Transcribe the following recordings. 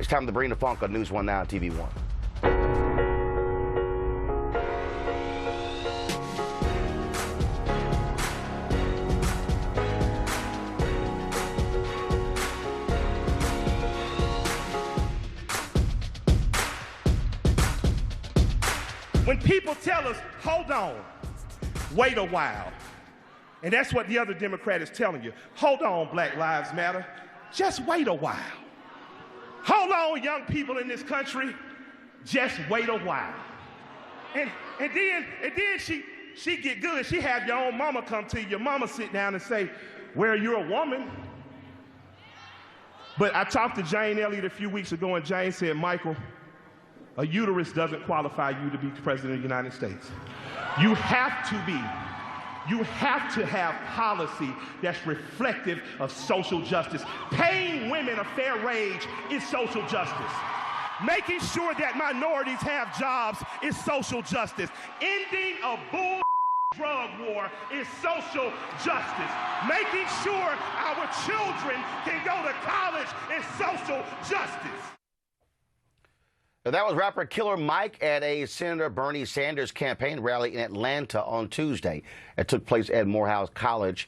It's time to bring the funk on News 1 Now and TV 1. When people tell us, hold on, wait a while, and that's what the other Democrat is telling you. Hold on, Black Lives Matter, just wait a while. Hold on, young people in this country, just wait a while. And then she get good. She have your own mama come to you. Your mama sit down and say, well, you're a woman. But I talked to Jane Elliott a few weeks ago, and Jane said, Michael, a uterus doesn't qualify you to be president of the United States. You have to have policy that's reflective of social justice. Paying women a fair wage is social justice. Making sure that minorities have jobs is social justice. Ending a bull drug war is social justice. Making sure our children can go to college is social justice. Now, that was rapper Killer Mike at a Senator Bernie Sanders campaign rally in Atlanta on Tuesday. It took place at Morehouse College.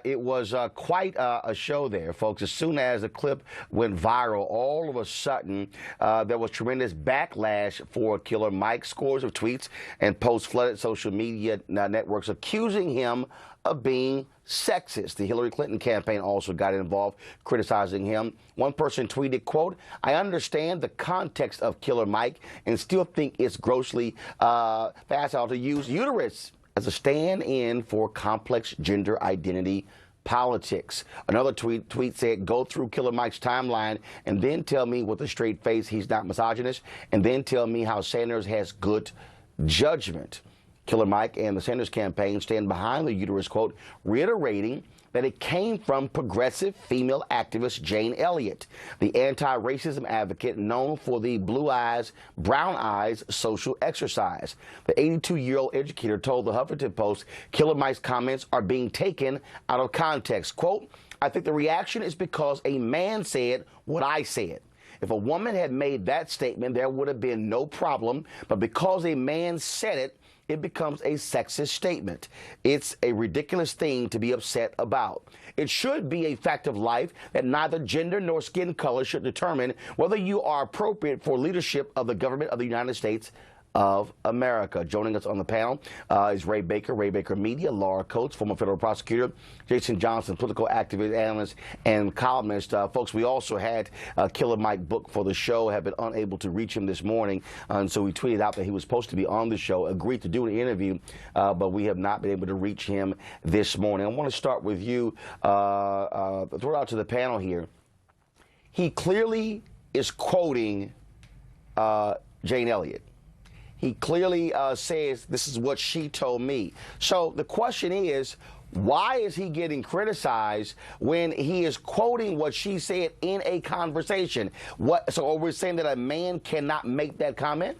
It was quite a show there, folks. As soon as the clip went viral, all of a sudden, there was tremendous backlash for Killer Mike. Scores of tweets and posts flooded social media networks accusing him of being sexist. The Hillary Clinton campaign also got involved, criticizing him. One person tweeted, quote, I understand the context of Killer Mike and still think it's grossly facile to use uterus as a stand-in for complex gender identity politics. Another tweet said, go through Killer Mike's timeline and then tell me with a straight face he's not misogynist, and then tell me how Sanders has good judgment. Killer Mike and the Sanders campaign stand behind the uterus, quote, reiterating that it came from progressive female activist Jane Elliott, the anti-racism advocate known for the blue eyes, brown eyes social exercise. The 82-year-old educator told the Huffington Post Killer Mike's comments are being taken out of context. Quote, I think the reaction is because a man said what I said. If a woman had made that statement, there would have been no problem. But because a man said it, it becomes a sexist statement. It's a ridiculous thing to be upset about. It should be a fact of life that neither gender nor skin color should determine whether you are appropriate for leadership of the government of the United States of America. Joining us on the panel is Ray Baker Media, Laura Coates, former federal prosecutor, Jason Johnson, political activist, analyst, and columnist. Folks, we also had Killer Mike booked for the show, have been unable to reach him this morning, and so we tweeted out that he was supposed to be on the show, agreed to do an interview, but we have not been able to reach him this morning. I want to start with you, throw it out to the panel here. He clearly is quoting Jane Elliott. He clearly says, this is what she told me. So the question is, why is he getting criticized when he is quoting what she said in a conversation? So are we saying that a man cannot make that comment?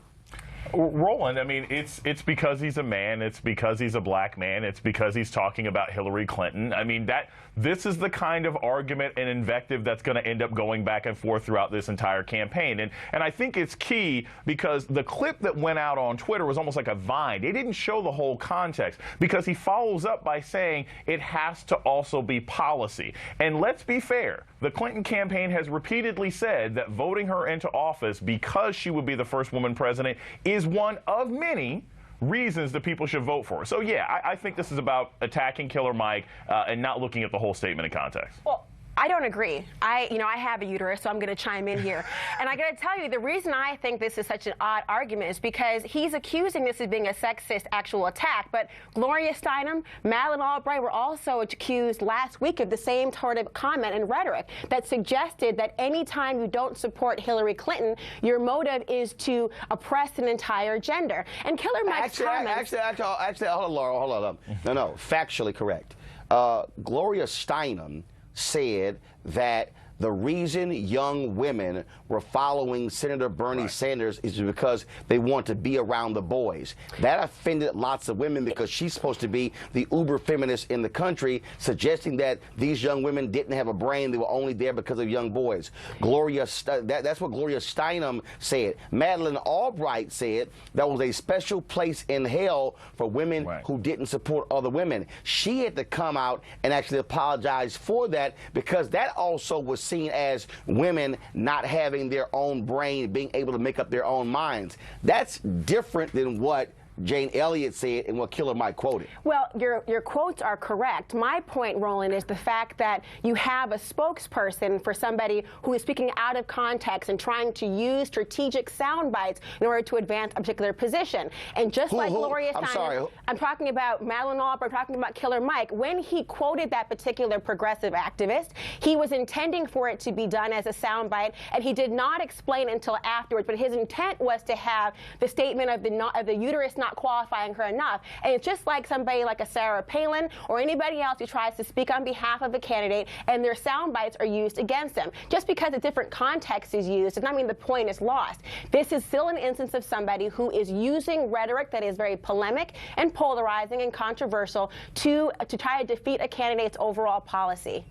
Roland, I mean, it's because he's a man, it's because he's a black man, it's because he's talking about Hillary Clinton. I mean, this is the kind of argument and invective that's going to end up going back and forth throughout this entire campaign. And I think it's key because the clip that went out on Twitter was almost like a vine. It didn't show the whole context because he follows up by saying it has to also be policy. And let's be fair, the Clinton campaign has repeatedly said that voting her into office because she would be the first woman president is one of many reasons that people should vote for her. So, yeah, I think this is about attacking Killer Mike and not looking at the whole statement in context. Well, I don't agree. I have a uterus, so I'm going to chime in here. And I got to tell you, the reason I think this is such an odd argument is because he's accusing this of being a sexist actual attack. But Gloria Steinem, Madeleine Albright were also accused last week of the same sort of comment and rhetoric that suggested that any time you don't support Hillary Clinton, your motive is to oppress an entire gender. And Killer Mike's comments... Actually, hold on, Laura, hold on. No, factually correct. Gloria Steinem said that the reason young women were following Senator Bernie Sanders is because they want to be around the boys. That offended lots of women because she's supposed to be the uber feminist in the country, suggesting that these young women didn't have a brain, they were only there because of young boys. That's what Gloria Steinem said. Madeleine Albright said that was a special place in hell for women who didn't support other women. She had to come out and actually apologize for that, because that also was seen as women not having their own brain, being able to make up their own minds. That's different than what Jane Elliott said and what Killer Mike quoted. Well, your quotes are correct. My point, Roland, is the fact that you have a spokesperson for somebody who is speaking out of context and trying to use strategic sound bites in order to advance a particular position. And just like Gloria Steinem, I'm talking about Madeleine Albright, I'm talking about Killer Mike. When he quoted that particular progressive activist, he was intending for it to be done as a sound bite, and he did not explain until afterwards. But his intent was to have the statement of the uterus not qualifying her enough. And it's just like somebody like a Sarah Palin or anybody else who tries to speak on behalf of a candidate and their sound bites are used against them. Just because a different context is used does not mean the point is lost. This is still an instance of somebody who is using rhetoric that is very polemic and polarizing and controversial to try to defeat a candidate's overall policy.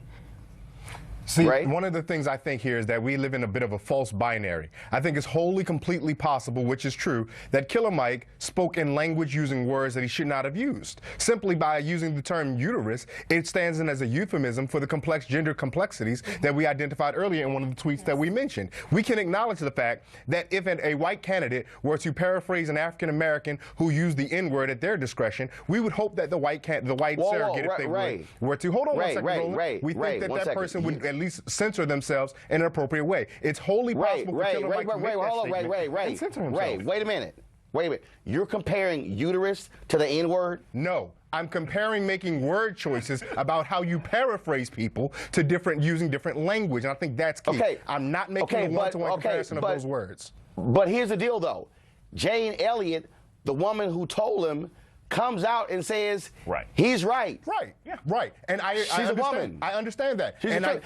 See, one of the things I think here is that we live in a bit of a false binary. I think it's wholly, completely possible, which is true, that Killer Mike spoke in language using words that he should not have used. Simply by using the term uterus, it stands in as a euphemism for the complex gender complexities that we identified earlier in one of the tweets that we mentioned. We can acknowledge the fact that if a white candidate were to paraphrase an African American who used the N-word at their discretion, we would hope that the white surrogate, if they were to, hold on one second, Roland, we think that that person would at least censor themselves in an appropriate way. It's wholly possible for Killer Mike to make that statement and censor himself. Wait a minute. You're comparing uterus to the N-word? No. I'm comparing making word choices about how you paraphrase people to using different language, and I think that's key. I'm not making a one-to-one comparison of those words. But here's the deal, though. Jane Elliott, the woman who told him, comes out and says, he's right. And she's a woman. I understand that.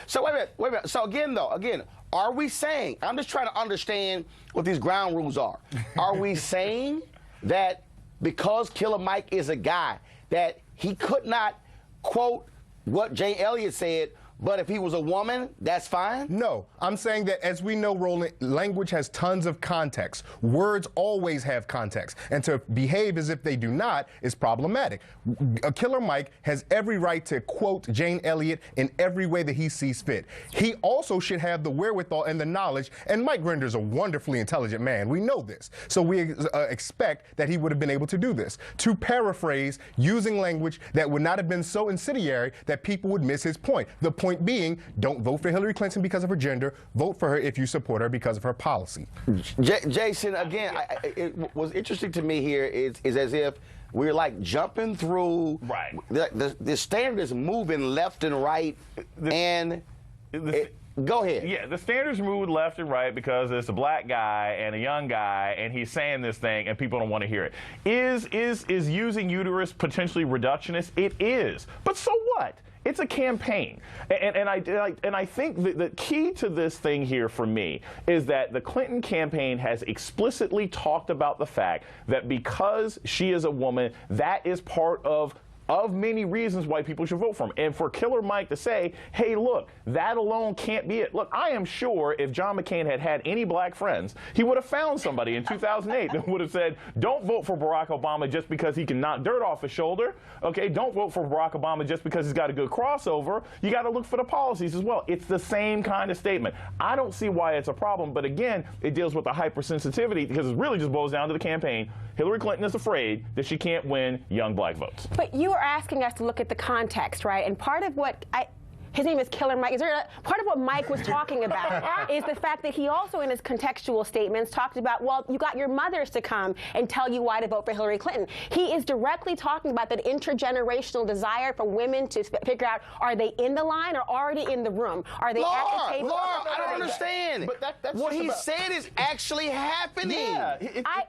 So wait a minute. So again, are we saying, I'm just trying to understand what these ground rules are. Are we saying that because Killer Mike is a guy, that he could not quote what Jane Elliott said, but if he was a woman, that's fine? No. I'm saying that, as we know, Roland, language has tons of context. Words always have context. And to behave as if they do not is problematic. Killer Mike has every right to quote Jane Elliott in every way that he sees fit. He also should have the wherewithal and the knowledge, and Mike Grinder's a wonderfully intelligent man. We know this. So we expect that he would have been able to do this, to paraphrase using language that would not have been so incendiary that people would miss his point. The point being, don't vote for Hillary Clinton because of her gender. Vote for her if you support her because of her policy. Jason, again, it was interesting to me here is as if we're like jumping through. The standard is moving left and right. Go ahead. Yeah, the standards move left and right because it's a black guy and a young guy, and he's saying this thing, and people don't want to hear it. Is using uterus potentially reductionist? It is. But so what? It's a campaign, and I think the key to this thing here for me is that the Clinton campaign has explicitly talked about the fact that because she is a woman, that is part of many reasons why people should vote for him. And for Killer Mike to say, hey, look, that alone can't be it. Look, I am sure if John McCain had had any black friends, he would have found somebody in 2008 that would have said, don't vote for Barack Obama just because he can knock dirt off his shoulder. Okay, don't vote for Barack Obama just because he's got a good crossover. You got to look for the policies as well. It's the same kind of statement. I don't see why it's a problem, but again, it deals with the hypersensitivity because it really just boils down to the campaign. Hillary Clinton is afraid that she can't win young black votes. But you are asking us to look at the context, right? And part of what his name is Killer Mike. Part of what Mike was talking about is the fact that he also, in his contextual statements, talked about, well, you got your mothers to come and tell you why to vote for Hillary Clinton. He is directly talking about that intergenerational desire for women to figure out, are they in the line or already in the room? Are they at the table? I don't understand. But that's what he said is actually happening.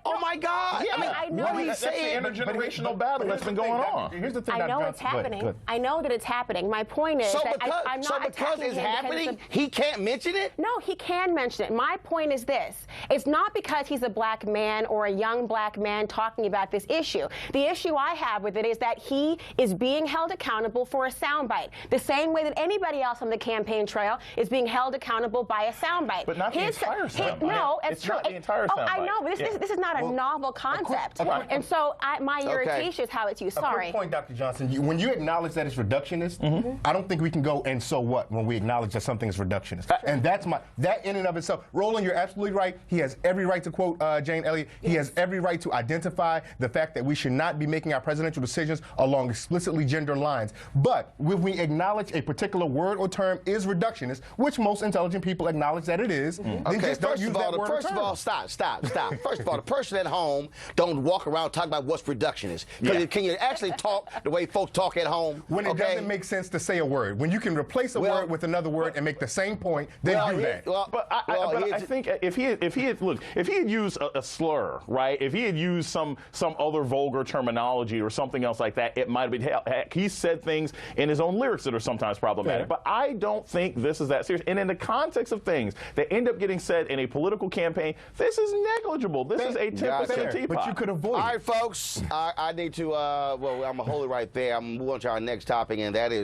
Oh my God! Yeah, I know that's the intergenerational battle that's been going on. Here's the thing. I know it's happening. I know that it's happening. My point is that I'm so not because attacking it's him happening, he can't mention it? No, he can mention it. My point is this. It's not because he's a black man or a young black man talking about this issue. The issue I have with it is that he is being held accountable for a soundbite, the same way that anybody else on the campaign trail is being held accountable by a soundbite. But not the entire soundbite. No, it's not the entire soundbite. Oh, I know, but this is not a novel concept. And so my irritation is how it's used. Sorry. A quick point, Dr. Johnson. When you acknowledge that it's reductionist, I don't think we can go and so what when we acknowledge that something is reductionist. And that in and of itself. Roland, you're absolutely right. He has every right to quote Jane Elliott. He has every right to identify the fact that we should not be making our presidential decisions along explicitly gender lines. But when we acknowledge a particular word or term is reductionist, which most intelligent people acknowledge that it is, then just don't use that word or term. First of all, stop. First of all, the person at home don't walk around talking about what's reductionist. Can you actually talk the way folks talk at home? When it doesn't make sense to say a word. When you can replace a word with another word and make the same point, then do that. But I think if he had used a slur, right? If he had used some other vulgar terminology or something else like that, it might have been. He said things in his own lyrics that are sometimes problematic. But I don't think this is that serious. And in the context of things that end up getting said in a political campaign, this is negligible. This is a 10% teapot. But you could avoid it. All right, folks. I need to. Well, I'm holding right there. I'm moving on to our next topic, and that is.